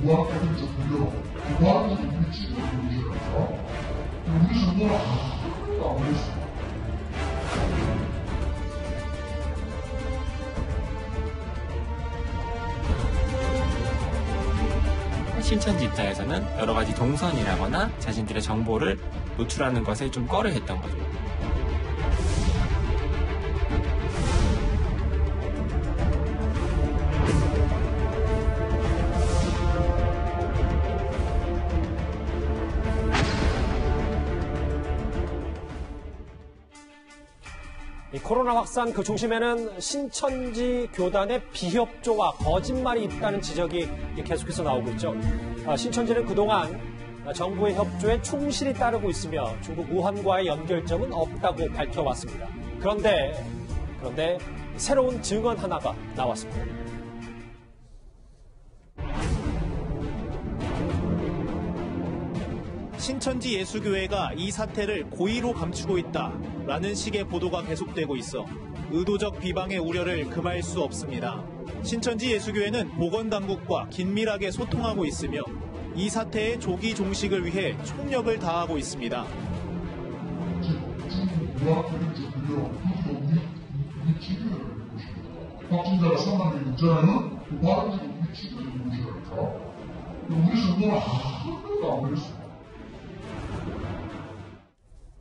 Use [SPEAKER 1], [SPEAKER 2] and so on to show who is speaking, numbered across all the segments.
[SPEAKER 1] 우한까지 오히려 도발적인 위치를 보여주니까 우리 정부는 아무것도 안 했습니다.
[SPEAKER 2] 신천지 입장에서는 여러 가지 동선이라거나 자신들의 정보를 노출하는 것에 좀 꺼려했던 거죠.
[SPEAKER 3] 이 코로나 확산 그 중심에는 신천지 교단의 비협조와 거짓말이 있다는 지적이 계속해서 나오고 있죠. 신천지는 그동안 정부의 협조에 충실히 따르고 있으며 중국 우한과의 연결점은 없다고 밝혀왔습니다. 그런데 새로운 증언 하나가 나왔습니다.
[SPEAKER 4] 신천지 예수교회가 이 사태를 고의로 감추고 있다라는 식의 보도가 계속되고 있어 의도적 비방의 우려를 금할 수 없습니다. 신천지 예수교회는 보건당국과 긴밀하게 소통하고 있으며 이 사태의 조기 종식을 위해 총력을 다하고 있습니다.
[SPEAKER 1] 확진자가 3만 명 있잖아요. 도발적인 위치를 보여주니까 우리 정부는 아무것도 안 했습니다.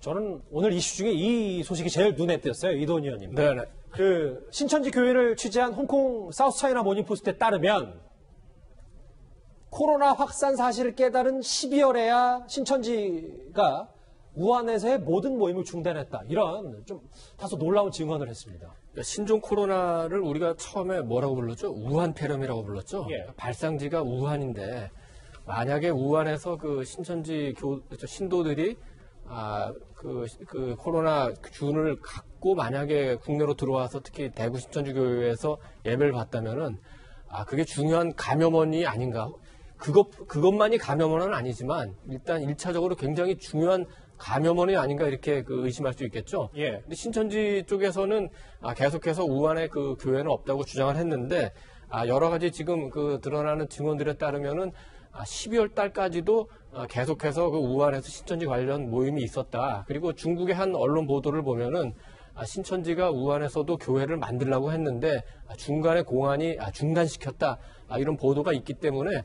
[SPEAKER 3] 저는 오늘 이슈 중에 이 소식이 제일 눈에 띄었어요. 이도훈 의원님.
[SPEAKER 5] 네네.
[SPEAKER 3] 그 신천지 교회를 취재한 홍콩 사우스차이나 모닝포스트에 따르면 코로나 확산 사실을 깨달은 12월에야 신천지가 우한에서의 모든 모임을 중단했다. 이런 좀 다소 놀라운 증언을 했습니다.
[SPEAKER 5] 신종 코로나를 우리가 처음에 뭐라고 불렀죠? 우한 폐렴이라고 불렀죠?
[SPEAKER 3] 예.
[SPEAKER 5] 발상지가 우한인데 만약에 우한에서 그 신천지 신도들이 그 코로나 균을 갖고 만약에 국내로 들어와서 특히 대구 신천지교회에서 예배를 받다면은 그게 중요한 감염원이 아닌가? 그것만이 감염원은 아니지만 일단 1차적으로 굉장히 중요한 감염원이 아닌가 이렇게 의심할 수 있겠죠.
[SPEAKER 3] 예.
[SPEAKER 5] 근데 신천지 쪽에서는 계속해서 우한에 그 교회는 없다고 주장을 했는데 여러 가지 지금 드러나는 증언들에 따르면은 12월 달까지도 계속해서 그 우한에서 신천지 관련 모임이 있었다. 그리고 중국의 한 언론 보도를 보면은 신천지가 우한에서도 교회를 만들려고 했는데 중간에 공안이 중단시켰다. 이런 보도가 있기 때문에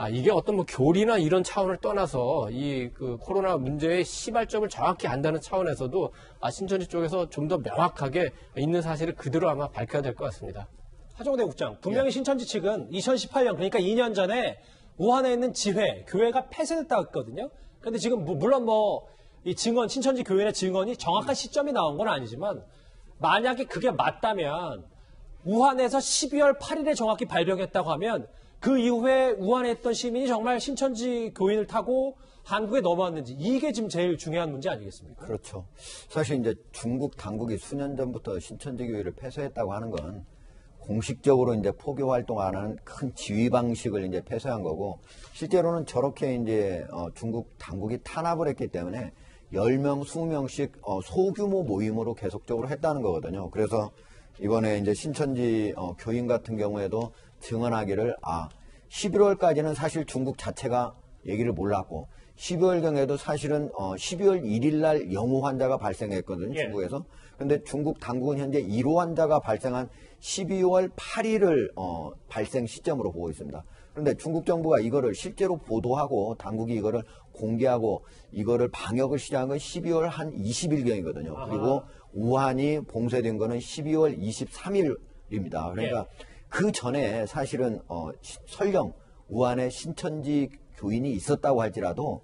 [SPEAKER 5] 이게 어떤 교리나 이런 차원을 떠나서 그 코로나 문제의 시발점을 정확히 안다는 차원에서도 신천지 쪽에서 좀 더 명확하게 있는 사실을 그대로 아마 밝혀야 될 것 같습니다.
[SPEAKER 3] 하정대 국장, 분명히 신천지 측은 2018년 그러니까 2년 전에 우한에 있는 지회, 교회가 폐쇄됐다고 했거든요. 그런데 지금 물론 이 증언, 신천지 교회의 증언이 정확한 시점이 나온 건 아니지만 만약에 그게 맞다면 우한에서 12월 8일에 정확히 발병했다고 하면 그 이후에 우한에 있던 시민이 정말 신천지 교인을 타고 한국에 넘어왔는지 이게 지금 제일 중요한 문제 아니겠습니까?
[SPEAKER 6] 그렇죠. 사실 이제 중국 당국이 수년 전부터 신천지 교회를 폐쇄했다고 하는 건 공식적으로 이제 포교 활동하는 큰 지휘 방식을 이제 폐쇄한 거고 실제로는 저렇게 이제 중국 당국이 탄압을 했기 때문에 10명, 20명씩 소규모 모임으로 계속적으로 했다는 거거든요. 그래서 이번에 이제 신천지 교인 같은 경우에도 증언하기를 11월까지는 사실 중국 자체가 얘기를 몰랐고 12월경에도 사실은 12월 1일 날 영호 환자가 발생했거든요.
[SPEAKER 3] 예.
[SPEAKER 6] 중국에서. 그런데 중국 당국은 현재 1호 환자가 발생한 12월 8일을 발생 시점으로 보고 있습니다. 그런데 중국 정부가 이거를 실제로 보도하고 당국이 이거를 공개하고 이거를 방역을 시작한 건 12월 한 20일경이거든요. 그리고 우한이 봉쇄된 거는 12월 23일입니다. 그러니까 그 전에 사실은 설령 우한에 신천지 교인이 있었다고 할지라도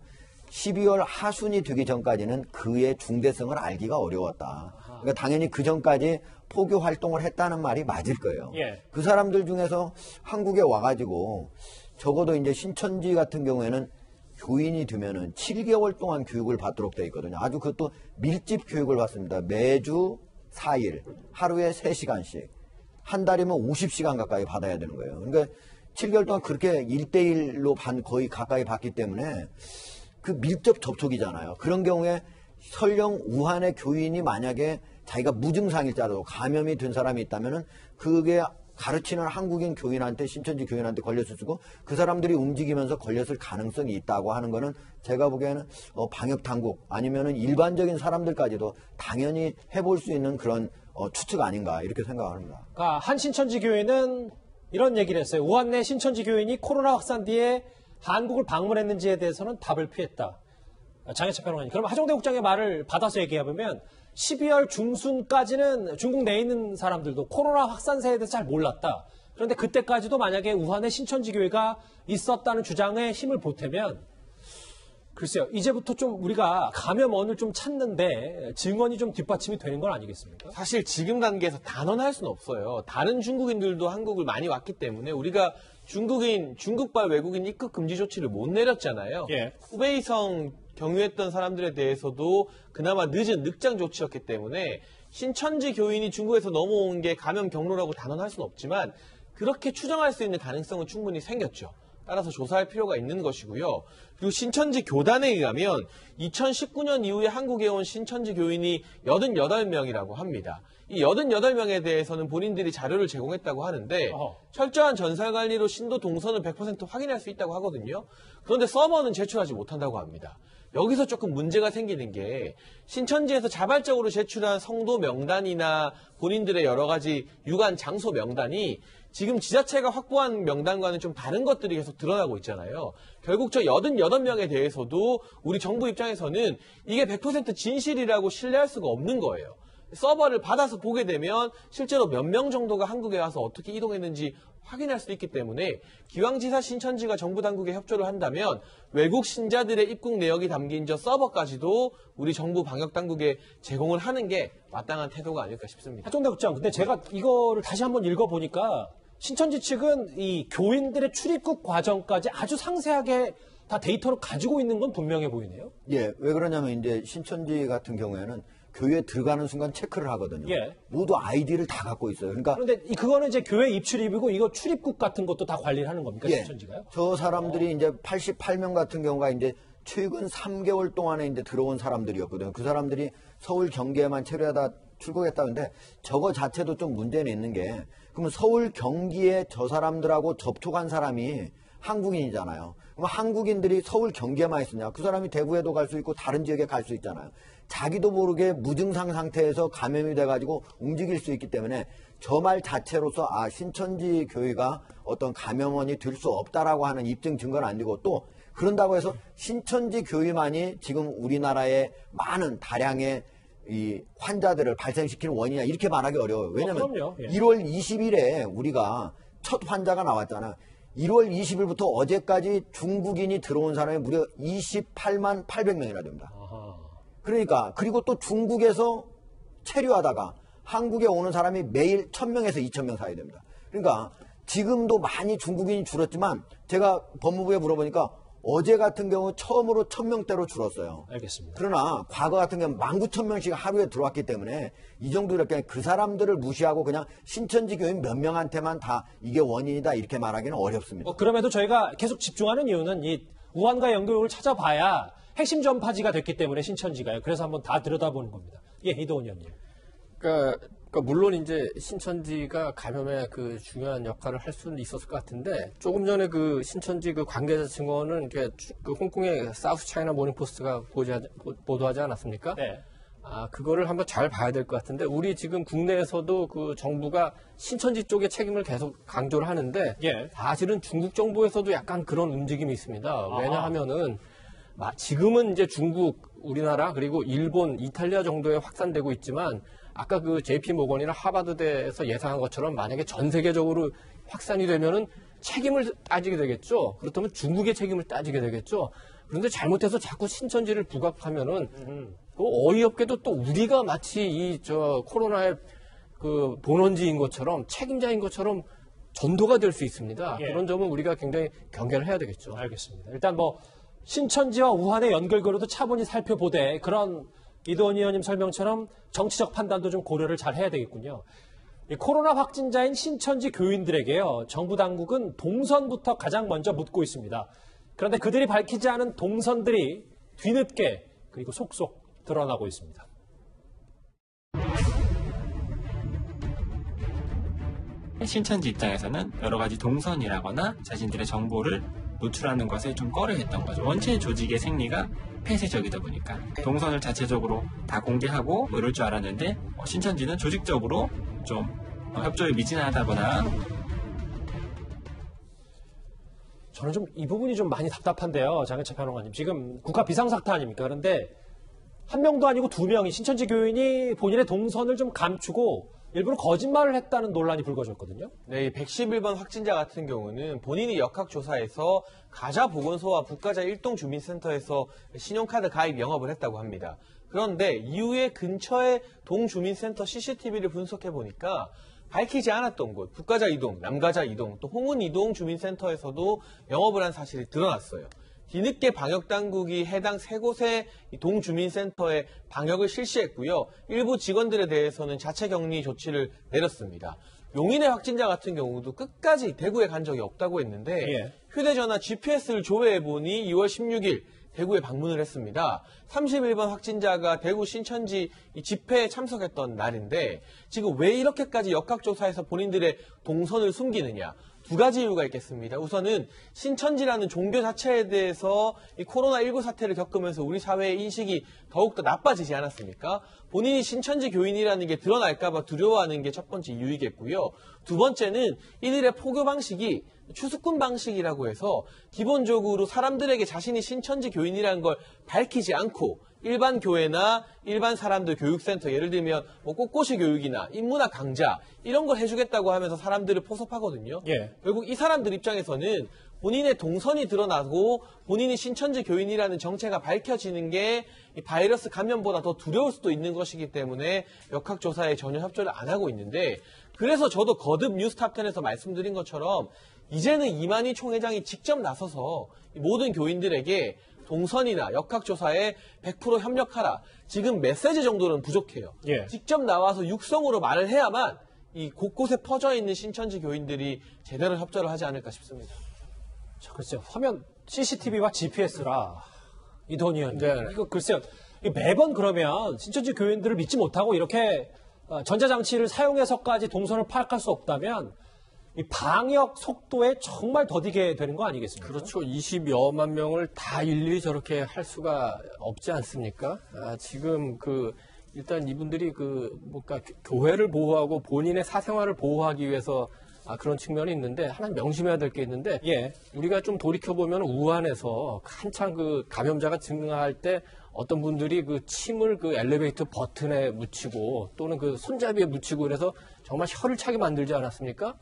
[SPEAKER 6] 12월 하순이 되기 전까지는 그의 중대성을 알기가 어려웠다. 그러니까 당연히 그 전까지 포교 활동을 했다는 말이 맞을 거예요.
[SPEAKER 3] 예.
[SPEAKER 6] 그 사람들 중에서 한국에 와가지고 적어도 이제 신천지 같은 경우에는 교인이 되면은 7개월 동안 교육을 받도록 되어 있거든요. 아주 그것도 밀집 교육을 받습니다. 매주 4일, 하루에 3시간씩. 한 달이면 50시간 가까이 받아야 되는 거예요. 그러니까 7개월 동안 그렇게 1대1로 거의 가까이 받기 때문에 그 밀접 접촉이잖아요. 그런 경우에 설령 우한의 교인이 만약에 자기가 무증상일자라도 감염이 된 사람이 있다면은 그게 가르치는 한국인 교인한테 신천지 교인한테 걸렸을 수고 그 사람들이 움직이면서 걸렸을 가능성이 있다고 하는 거는 제가 보기에는 방역 당국 아니면은 일반적인 사람들까지도 당연히 해볼 수 있는 그런 추측 아닌가 이렇게 생각합니다.
[SPEAKER 3] 그러니까 한 신천지 교인은 이런 얘기를 했어요. 우한 내 신천지 교인이 코로나 확산 뒤에 한국을 방문했는지에 대해서는 답을 피했다. 장혜철 평론가님. 그럼 하정대 국장의 말을 받아서 얘기해보면 12월 중순까지는 중국 내에 있는 사람들도 코로나 확산세에 대해서 잘 몰랐다. 그런데 그때까지도 만약에 우한에 신천지 교회가 있었다는 주장에 힘을 보태면 글쎄요. 이제부터 좀 우리가 감염원을 좀 찾는데 증언이 좀 뒷받침이 되는 건 아니겠습니까?
[SPEAKER 5] 사실 지금 단계에서 단언할 수는 없어요. 다른 중국인들도 한국을 많이 왔기 때문에 우리가 중국발 외국인 입국 금지 조치를 못 내렸잖아요.
[SPEAKER 3] 예.
[SPEAKER 5] 후베이성 경유했던 사람들에 대해서도 그나마 늦은 늑장 조치였기 때문에 신천지 교인이 중국에서 넘어온 게 감염 경로라고 단언할 수는 없지만 그렇게 추정할 수 있는 가능성은 충분히 생겼죠. 따라서 조사할 필요가 있는 것이고요. 그리고 신천지 교단에 의하면 2019년 이후에 한국에 온 신천지 교인이 88명이라고 합니다. 이 88명에 대해서는 본인들이 자료를 제공했다고 하는데 철저한 전살관리로 신도 동선을 100% 확인할 수 있다고 하거든요. 그런데 서버는 제출하지 못한다고 합니다. 여기서 조금 문제가 생기는 게 신천지에서 자발적으로 제출한 성도 명단이나 본인들의 여러 가지 유관 장소 명단이 지금 지자체가 확보한 명단과는 좀 다른 것들이 계속 드러나고 있잖아요. 결국 저 88명에 대해서도 우리 정부 입장에서는 이게 100% 진실이라고 신뢰할 수가 없는 거예요. 서버를 받아서 보게 되면 실제로 몇 명 정도가 한국에 와서 어떻게 이동했는지 확인할 수 있기 때문에 기왕지사 신천지가 정부 당국에 협조를 한다면 외국 신자들의 입국 내역이 담긴 저 서버까지도 우리 정부 방역 당국에 제공을 하는 게 마땅한 태도가 아닐까 싶습니다.
[SPEAKER 3] 하정대 국장, 근데 제가 이거를 다시 한번 읽어보니까 신천지 측은 이 교인들의 출입국 과정까지 아주 상세하게 다 데이터를 가지고 있는 건 분명해 보이네요.
[SPEAKER 6] 예, 왜 그러냐면 이제 신천지 같은 경우에는 교회에 들어가는 순간 체크를 하거든요.
[SPEAKER 3] 예.
[SPEAKER 6] 모두 아이디를 다 갖고 있어요. 그러니까
[SPEAKER 3] 그런데 그거는 이제 교회 입출입이고 이거 출입국 같은 것도 다 관리를 하는 겁니까?
[SPEAKER 6] 예,
[SPEAKER 3] 신천지가요?
[SPEAKER 6] 저 사람들이 이제 88명 같은 경우가 이제 최근 3개월 동안에 이제 들어온 사람들이었거든요. 그 사람들이 서울 경기에만 체류하다 출국했다는데 저거 자체도 좀 문제는 있는 게 그러면 서울 경기에 저 사람들하고 접촉한 사람이 한국인이잖아요. 그럼 한국인들이 서울 경기에만 있으냐? 그 사람이 대구에도 갈 수 있고 다른 지역에 갈 수 있잖아요. 자기도 모르게 무증상 상태에서 감염이 돼가지고 움직일 수 있기 때문에 저 말 자체로서 신천지 교회가 어떤 감염원이 될 수 없다라고 하는 입증 증거는 안 되고 또 그런다고 해서 신천지 교회만이 지금 우리나라의 많은 다량의 이 환자들을 발생시키는 원인이냐 이렇게 말하기 어려워요. 왜냐하면
[SPEAKER 3] 그럼요. 예.
[SPEAKER 6] 1월 20일에 우리가 첫 환자가 나왔잖아. 1월 20일부터 어제까지 중국인이 들어온 사람이 무려 28만 800명이나 됩니다. 그러니까 그리고 또 중국에서 체류하다가 한국에 오는 사람이 매일 1000명에서 2000명 사이 됩니다. 그러니까 지금도 많이 중국인이 줄었지만 제가 법무부에 물어보니까 어제 같은 경우 처음으로 1000명대로 줄었어요.
[SPEAKER 3] 알겠습니다.
[SPEAKER 6] 그러나 과거 같은 경우는 19,000명씩 하루에 들어왔기 때문에 이 정도 이렇게 그 사람들을 무시하고 그냥 신천지 교인 몇 명한테만 다 이게 원인이다 이렇게 말하기는 어렵습니다.
[SPEAKER 3] 그럼에도 저희가 계속 집중하는 이유는 이 우한과 연결을 찾아봐야 핵심 전파지가 됐기 때문에 신천지가요. 그래서 한번 다 들여다보는 겁니다. 예, 이도훈 의원님.
[SPEAKER 5] 그러니까 물론 이제 신천지가 감염에 그 중요한 역할을 할 수는 있었을 것 같은데 조금 전에 그 신천지 그 관계자 증언은 그 홍콩의 사우스 차이나 모닝포스트가 보도하지 않았습니까?
[SPEAKER 3] 네.
[SPEAKER 5] 그거를 한번 잘 봐야 될 것 같은데 우리 지금 국내에서도 그 정부가 신천지 쪽의 책임을 계속 강조를 하는데
[SPEAKER 3] 예.
[SPEAKER 5] 사실은 중국 정부에서도 약간 그런 움직임이 있습니다. 왜냐하면은 지금은 이제 중국, 우리나라 그리고 일본, 이탈리아 정도에 확산되고 있지만 아까 그 JP 모건이나 하버드대에서 예상한 것처럼 만약에 전 세계적으로 확산이 되면은 책임을 따지게 되겠죠. 그렇다면 중국의 책임을 따지게 되겠죠. 그런데 잘못해서 자꾸 신천지를 부각하면은 어이없게도 또 우리가 마치 코로나의 그 본원지인 것처럼 책임자인 것처럼 전도가 될 수 있습니다.
[SPEAKER 3] 예.
[SPEAKER 5] 그런 점은 우리가 굉장히 경계를 해야 되겠죠.
[SPEAKER 3] 알겠습니다. 일단 신천지와 우한의 연결고리도 차분히 살펴보되 그런 이도훈 의원님 설명처럼 정치적 판단도 좀 고려를 잘 해야 되겠군요. 이 코로나 확진자인 신천지 교인들에게요. 정부 당국은 동선부터 가장 먼저 묻고 있습니다. 그런데 그들이 밝히지 않은 동선들이 뒤늦게 그리고 속속 드러나고 있습니다.
[SPEAKER 2] 신천지 입장에서는 여러 가지 동선이라거나 자신들의 정보를 노출하는 것에 좀 꺼려했던 거죠. 원체 조직의 생리가 폐쇄적이다 보니까 동선을 자체적으로 다 공개하고 이럴 줄 알았는데 신천지는 조직적으로 좀 협조에 미진하다거나.
[SPEAKER 3] 저는 좀 이 부분이 좀 많이 답답한데요. 장해찬 평론가님. 지금 국가 비상사태 아닙니까? 그런데 한 명도 아니고 두 명이 신천지 교인이 본인의 동선을 좀 감추고 일부러 거짓말을 했다는 논란이 불거졌거든요.
[SPEAKER 7] 네, 이 111번 확진자 같은 경우는 본인이 역학조사에서 가자보건소와 북가자 일동주민센터에서 신용카드 가입 영업을 했다고 합니다. 그런데 이후에 근처의 동주민센터 CCTV를 분석해 보니까 밝히지 않았던 곳, 북가자 이동, 남가자 이동, 또 홍은 이동 주민센터에서도 영업을 한 사실이 드러났어요. 뒤늦게 방역당국이 해당 세 곳의 동주민센터에 방역을 실시했고요. 일부 직원들에 대해서는 자체 격리 조치를 내렸습니다. 용인의 확진자 같은 경우도 끝까지 대구에 간 적이 없다고 했는데 휴대전화 GPS를 조회해보니 2월 16일 대구에 방문을 했습니다. 31번 확진자가 대구 신천지 집회에 참석했던 날인데 지금 왜 이렇게까지 역학조사에서 본인들의 동선을 숨기느냐. 두 가지 이유가 있겠습니다. 우선은 신천지라는 종교 자체에 대해서 이 코로나19 사태를 겪으면서 우리 사회의 인식이 더욱더 나빠지지 않았습니까? 본인이 신천지 교인이라는 게 드러날까봐 두려워하는 게 첫 번째 이유이겠고요. 두 번째는 이들의 포교 방식이 추수꾼 방식이라고 해서 기본적으로 사람들에게 자신이 신천지 교인이라는 걸 밝히지 않고 일반 교회나 일반 사람들 교육센터, 예를 들면 뭐 꽃꽃이 교육이나 인문학 강좌 이런 걸 해주겠다고 하면서 사람들을 포섭하거든요. 결국 이 사람들 입장에서는 본인의 동선이 드러나고 본인이 신천지 교인이라는 정체가 밝혀지는 게 이 바이러스 감염보다 더 두려울 수도 있는 것이기 때문에 역학조사에 전혀 협조를 안 하고 있는데, 그래서 저도 거듭 뉴스탑10에서 말씀드린 것처럼 이제는 이만희 총회장이 직접 나서서 모든 교인들에게 동선이나 역학조사에 100% 협력하라. 지금 메시지 정도는 부족해요. 직접 나와서 육성으로 말을 해야만 이 곳곳에 퍼져 있는 신천지 교인들이 제대로 협조를 하지 않을까 싶습니다.
[SPEAKER 3] 자, 글쎄요. 화면 CCTV와 GPS라. 이돈 의원님. 이거 글쎄요. 매번 그러면 신천지 교인들을 믿지 못하고 이렇게 전자장치를 사용해서까지 동선을 파악할 수 없다면 이 방역 속도에 정말 더디게 되는 거 아니겠습니까?
[SPEAKER 5] 그렇죠. 20여만 명을 다 일일이 저렇게 할 수가 없지 않습니까? 지금 일단 이분들이 뭔가 교회를 보호하고 본인의 사생활을 보호하기 위해서 그런 측면이 있는데, 하나 명심해야 될 게 있는데, 우리가 좀 돌이켜보면 우한에서 한창 감염자가 증가할 때 어떤 분들이 침을 엘리베이터 버튼에 묻히고 또는 손잡이에 묻히고 그래서 정말 혀를 차게 만들지 않았습니까?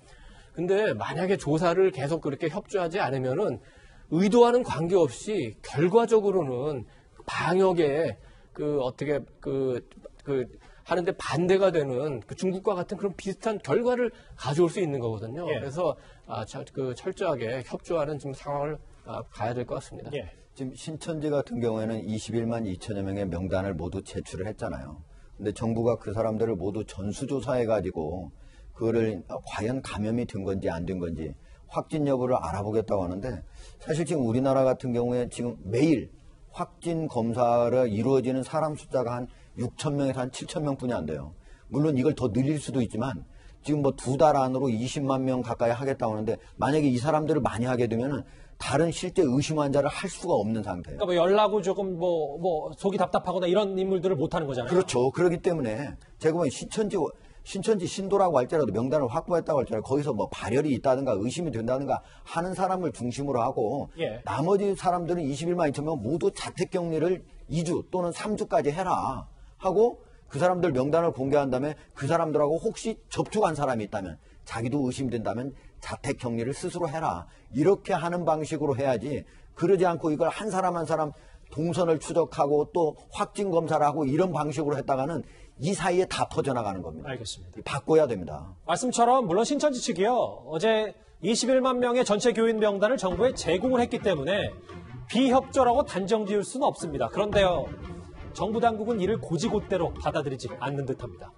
[SPEAKER 5] 근데 만약에 조사를 계속 그렇게 협조하지 않으면은 의도와는 관계없이 결과적으로는 방역에 어떻게 하는데 반대가 되는 중국과 같은 그런 비슷한 결과를 가져올 수 있는 거거든요. 그래서 철저하게 협조하는 지금 상황을 가야 될 것 같습니다.
[SPEAKER 6] 지금 신천지 같은 경우에는 21만 2천여 명의 명단을 모두 제출을 했잖아요. 근데 정부가 그 사람들을 모두 전수조사해가지고 그거를 과연 감염이 된 건지 안 된 건지 확진 여부를 알아보겠다고 하는데, 사실 지금 우리나라 같은 경우에 지금 매일 확진 검사를 이루어지는 사람 숫자가 한 6천 명에서 한 7천 명뿐이 안 돼요. 물론 이걸 더 늘릴 수도 있지만 지금 뭐 2달 안으로 20만 명 가까이 하겠다고 하는데, 만약에 이 사람들을 많이 하게 되면은 다른 실제 의심 환자를 할 수가 없는 상태예요.
[SPEAKER 3] 그러니까 연락을 조금 속이 답답하거나 이런 인물들을 못 하는 거잖아요.
[SPEAKER 6] 그렇죠. 그렇기 때문에 제가 보면 신천지 신도라고 할지라도 명단을 확보했다고 할지라도 거기서 발열이 있다든가 의심이 된다든가 하는 사람을 중심으로 하고 나머지 사람들은 21만 2천 명 모두 자택격리를 2주 또는 3주까지 해라 하고, 그 사람들 명단을 공개한 다음에 그 사람들하고 혹시 접촉한 사람이 있다면, 자기도 의심된다면 자택격리를 스스로 해라. 이렇게 하는 방식으로 해야지, 그러지 않고 이걸 한 사람 한 사람 동선을 추적하고 또 확진 검사를 하고 이런 방식으로 했다가는 이 사이에 다 퍼져나가는 겁니다.
[SPEAKER 3] 알겠습니다.
[SPEAKER 6] 바꿔야 됩니다.
[SPEAKER 3] 말씀처럼 물론 신천지 측이요, 어제 21만 명의 전체 교인 명단을 정부에 제공을 했기 때문에 비협조라고 단정 지을 수는 없습니다. 그런데요, 정부 당국은 이를 고지고대로 받아들이지 않는 듯합니다.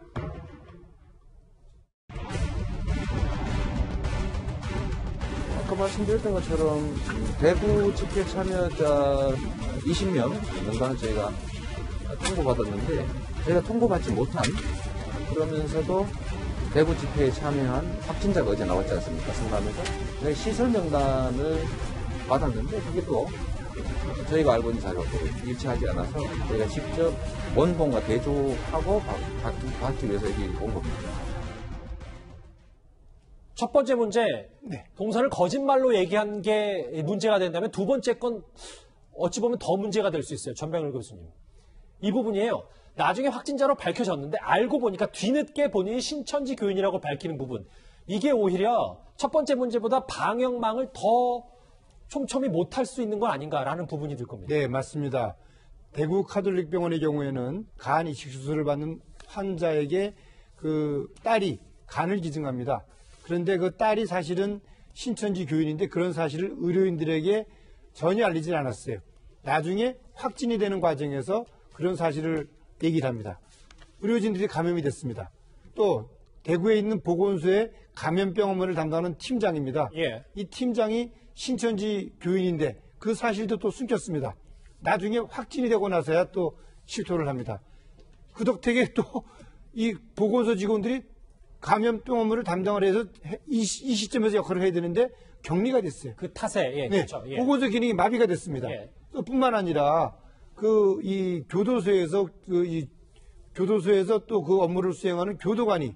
[SPEAKER 8] 아까 말씀드렸던 것처럼 대구 집회 참여자 20명 명단을 저희가 통보받았는데, 저희가 통보받지 못한, 그러면서도 대구 집회에 참여한 확진자가 어제 나왔지 않습니까? 성남에서. 네, 시설 명단을 받았는데 그게 또 저희가 알고 있는 자료가 일치하지 않아서 저희가 직접 원본과 대조하고 받기 위해서 여기 온 겁니다.
[SPEAKER 3] 첫 번째 문제, 동선을 거짓말로 얘기한 게 문제가 된다면 두 번째 건 어찌 보면 더 문제가 될 수 있어요. 전병일 교수님. 이 부분이에요. 나중에 확진자로 밝혀졌는데 알고 보니까 뒤늦게 본인이 신천지 교인이라고 밝히는 부분. 이게 오히려 첫 번째 문제보다 방역망을 더 촘촘히 못할 수 있는 건 아닌가라는 부분이 들 겁니다.
[SPEAKER 9] 네, 맞습니다. 대구 카톨릭 병원의 경우에는 간 이식 수술을 받는 환자에게 그 딸이 간을 기증합니다. 그런데 그 딸이 사실은 신천지 교인인데 그런 사실을 의료인들에게 전혀 알리진 않았어요. 나중에 확진이 되는 과정에서 그런 사실을 얘기를 합니다. 의료진들이 감염이 됐습니다. 또 대구에 있는 보건소의 감염병 업무를 담당하는 팀장입니다.
[SPEAKER 3] 예.
[SPEAKER 9] 이 팀장이 신천지 교인인데 그 사실도 또 숨겼습니다. 나중에 확진이 되고 나서야 또 실토를 합니다. 그 덕택에 또 이 보건소 직원들이 감염병 업무를 담당을 해서 이 시점에서 역할을 해야 되는데 격리가 됐어요.
[SPEAKER 3] 그 탓에, 예,
[SPEAKER 9] 네,
[SPEAKER 3] 그렇죠. 예.
[SPEAKER 9] 보건소 기능이 마비가 됐습니다.
[SPEAKER 3] 예.
[SPEAKER 9] 또 뿐만 아니라 이 교도소에서 또 그 업무를 수행하는 교도관이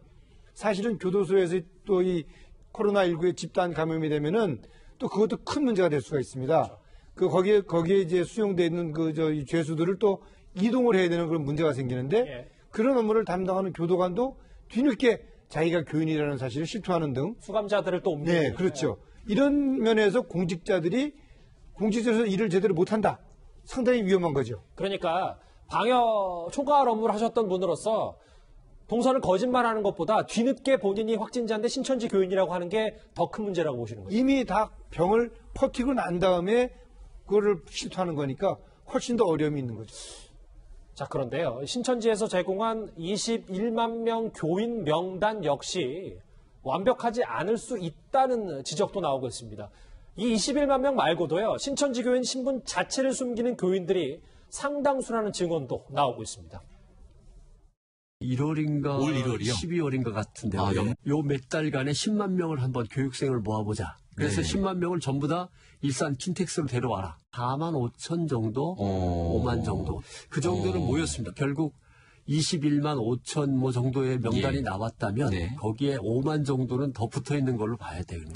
[SPEAKER 9] 사실은 교도소에서 또 이 코로나19의 집단 감염이 되면은 또 그것도 큰 문제가 될 수가 있습니다. 그렇죠. 거기에 이제 수용되어 있는 이 죄수들을 또 이동을 해야 되는 그런 문제가 생기는데
[SPEAKER 3] 예.
[SPEAKER 9] 그런 업무를 담당하는 교도관도 뒤늦게 자기가 교인이라는 사실을 실토하는 등
[SPEAKER 3] 수감자들을 또 옮기는.
[SPEAKER 9] 네, 그렇죠. 이런 면에서 공직자로서 일을 제대로 못한다. 상당히 위험한 거죠.
[SPEAKER 3] 그러니까 방역 총괄 업무를 하셨던 분으로서 동선을 거짓말하는 것보다 뒤늦게 본인이 확진자인데 신천지 교인이라고 하는 게 더 큰 문제라고 보시는 거죠.
[SPEAKER 9] 이미 다 병을 퍼뜨리고 난 다음에 그거를 실토하는 거니까 훨씬 더 어려움이 있는 거죠.
[SPEAKER 3] 자, 그런데요. 신천지에서 제공한 21만 명 교인 명단 역시 완벽하지 않을 수 있다는 지적도 나오고 있습니다. 이 21만 명 말고도요. 신천지 교인 신분 자체를 숨기는 교인들이 상당수라는 증언도 나오고 있습니다.
[SPEAKER 10] 1월인가
[SPEAKER 11] 올 1월이요?
[SPEAKER 10] 12월인가 같은데요.
[SPEAKER 11] 아,
[SPEAKER 10] 요 몇 달간에 10만 명을 한번 교육생을 모아보자. 그래서
[SPEAKER 11] 네.
[SPEAKER 10] 10만 명을 전부 다 일산 킨텍스로 데려와라. 4만 5천 정도, 5만 정도. 그 정도는 모였습니다. 결국 21만 5천 뭐 정도의 명단이
[SPEAKER 11] 예.
[SPEAKER 10] 나왔다면
[SPEAKER 11] 네.
[SPEAKER 10] 거기에 5만 정도는 더 붙어 있는 걸로 봐야 되겠네요.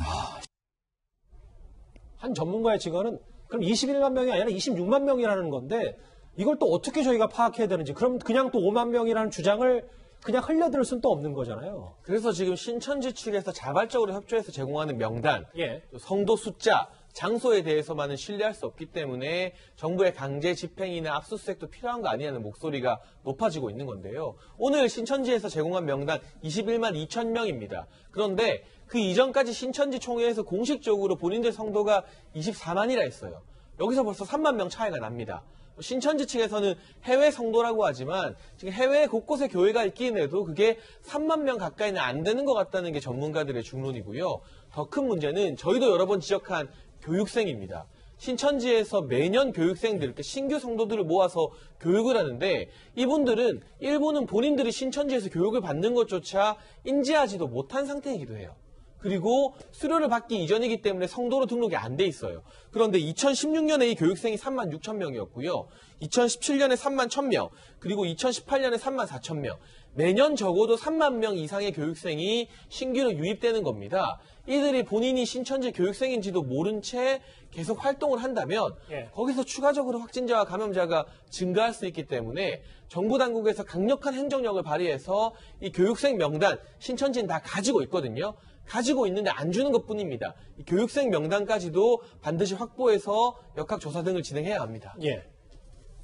[SPEAKER 3] 한 전문가의 증언은 그럼 21만 명이 아니라 26만 명이라는 건데 이걸 또 어떻게 저희가 파악해야 되는지 그럼 그냥 또 5만 명이라는 주장을 그냥 흘려들 수는 또 없는 거잖아요.
[SPEAKER 7] 그래서 지금 신천지 측에서 자발적으로 협조해서 제공하는 명단,
[SPEAKER 3] 예.
[SPEAKER 7] 성도 숫자, 장소에 대해서만은 신뢰할 수 없기 때문에 정부의 강제 집행이나 압수수색도 필요한 거 아니냐는 목소리가 높아지고 있는 건데요. 오늘 신천지에서 제공한 명단 21만 2천 명입니다. 그런데 그 이전까지 신천지 총회에서 공식적으로 본인들 성도가 24만이라 했어요. 여기서 벌써 3만 명 차이가 납니다. 신천지 측에서는 해외 성도라고 하지만 지금 해외 곳곳에 교회가 있긴 해도 그게 3만 명 가까이는 안 되는 것 같다는 게 전문가들의 중론이고요. 더 큰 문제는 저희도 여러 번 지적한 교육생입니다. 신천지에서 매년 교육생들, 그러니까 신규 성도들을 모아서 교육을 하는데 이분들은 일부는 본인들이 신천지에서 교육을 받는 것조차 인지하지도 못한 상태이기도 해요. 그리고 수료를 받기 이전이기 때문에 성도로 등록이 안 돼 있어요. 그런데 2016년에 이 교육생이 3만 6천 명이었고요. 2017년에 3만 1천 명, 그리고 2018년에 3만 4천 명. 매년 적어도 3만 명 이상의 교육생이 신규로 유입되는 겁니다. 이들이 본인이 신천지 교육생인지도 모른 채 계속 활동을 한다면 거기서 추가적으로 확진자와 감염자가 증가할 수 있기 때문에 정부 당국에서 강력한 행정력을 발휘해서 이 교육생 명단 신천지는 다 가지고 있거든요. 가지고 있는데 안 주는 것뿐입니다. 이 교육생 명단까지도 반드시 확보해서 역학조사 등을 진행해야 합니다.
[SPEAKER 3] 예.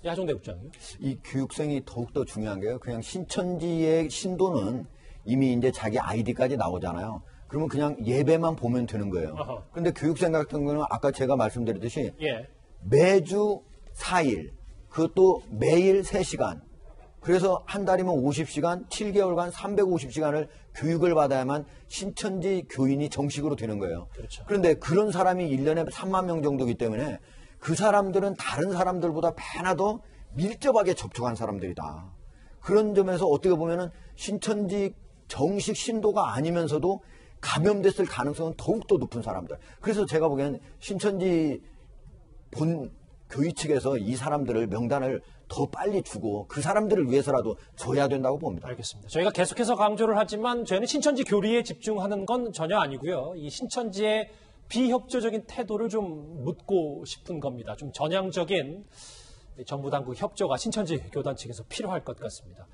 [SPEAKER 3] 야종대 국장이요.
[SPEAKER 6] 이 교육생이 더욱더 중요한 게요. 그냥 신천지의 신도는 이미 이제 자기 아이디까지 나오잖아요. 그러면 그냥 예배만 보면 되는 거예요. 그런데 교육생 같은 거는 아까 제가 말씀드렸듯이 매주 4일, 그것도 매일 3시간. 그래서 한 달이면 50시간, 7개월간 350시간을 교육을 받아야만 신천지 교인이 정식으로 되는 거예요.
[SPEAKER 3] 그렇죠.
[SPEAKER 6] 그런데 그런 사람이 1년에 3만 명 정도이기 때문에 그 사람들은 다른 사람들보다 배나 더 밀접하게 접촉한 사람들이다. 그런 점에서 어떻게 보면은 신천지 정식 신도가 아니면서도 감염됐을 가능성은 더욱더 높은 사람들. 그래서 제가 보기에는 신천지 본 교회 측에서 이 사람들을 명단을 더 빨리 주고 그 사람들을 위해서라도 줘야 된다고 봅니다.
[SPEAKER 3] 알겠습니다. 저희가 계속해서 강조를 하지만 저희는 신천지 교리에 집중하는 건 전혀 아니고요. 이 신천지의 비협조적인 태도를 좀 묻고 싶은 겁니다. 좀 전향적인 정부 당국 협조가 신천지 교단 측에서 필요할 것 같습니다.